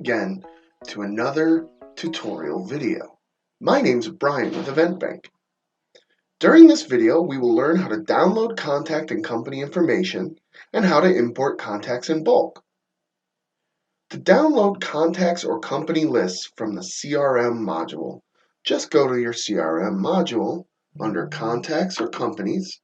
again to another tutorial video. My name's Brian with EventBank. During this video, we will learn how to download contact and company information and how to import contacts in bulk. To download contacts or company lists from the CRM module, just go to your CRM module under Contacts or Companies,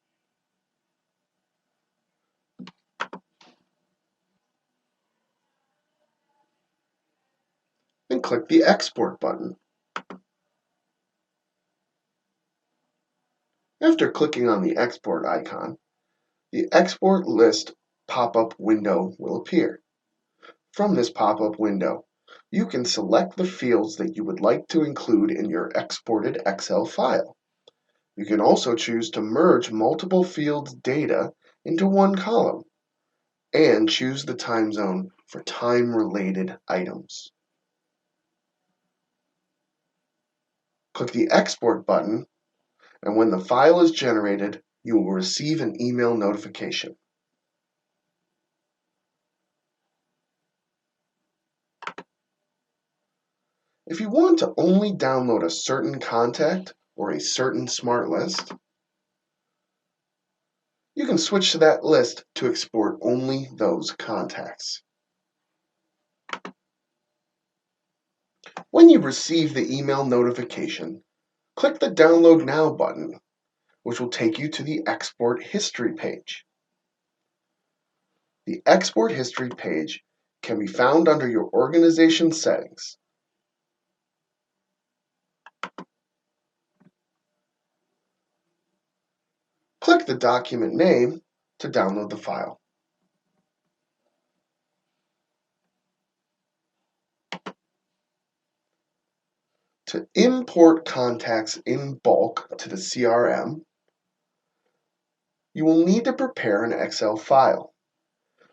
and click the Export button. After clicking on the Export icon, the Export List pop-up window will appear. From this pop-up window, you can select the fields that you would like to include in your exported Excel file. You can also choose to merge multiple fields data into one column and choose the time zone for time-related items. Click the Export button, and when the file is generated, you will receive an email notification. If you want to only download a certain contact or a certain smart list, you can switch to that list to export only those contacts. When you receive the email notification, click the Download Now button, which will take you to the Export History page. The Export History page can be found under your organization settings. Click the document name to download the file. To import contacts in bulk to the CRM, you will need to prepare an Excel file.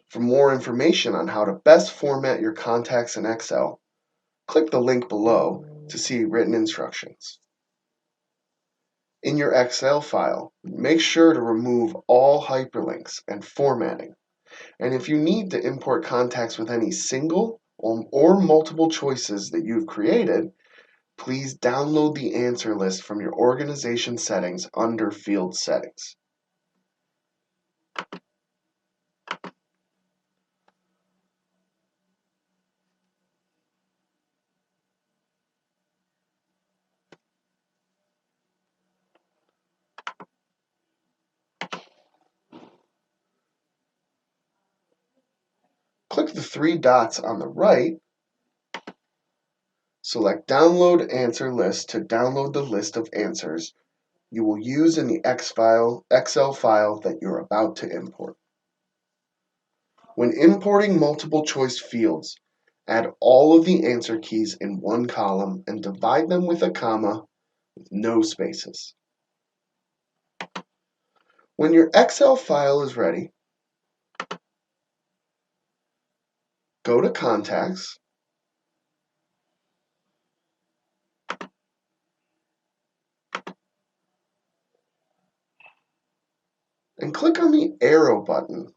For more information on how to best format your contacts in Excel, click the link below to see written instructions. In your Excel file, make sure to remove all hyperlinks and formatting. And if you need to import contacts with any single or multiple choices that you've created, please download the answer list from your organization settings under Field Settings. Click the three dots on the right. Select Download Answer List to download the list of answers you will use in the Excel file that you're about to import. When importing multiple choice fields, add all of the answer keys in one column and divide them with a comma with no spaces. When your Excel file is ready, go to Contacts, and click on the arrow button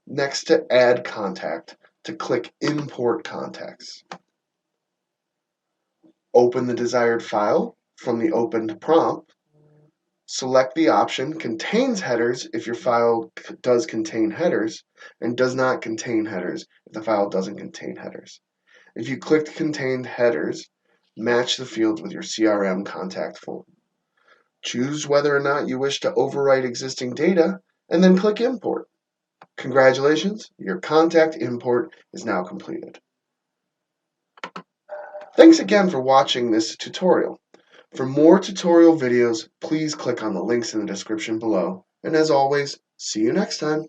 next to Add Contact to click Import Contacts. Open the desired file from the opened prompt. Select the option Contains Headers if your file does contain headers, and does not contain headers if the file doesn't contain headers. If you clicked Contained Headers, match the fields with your CRM contact form. Choose whether or not you wish to overwrite existing data, and then click Import. Congratulations, your contact import is now completed. Thanks again for watching this tutorial. For more tutorial videos, please click on the links in the description below. And as always, see you next time.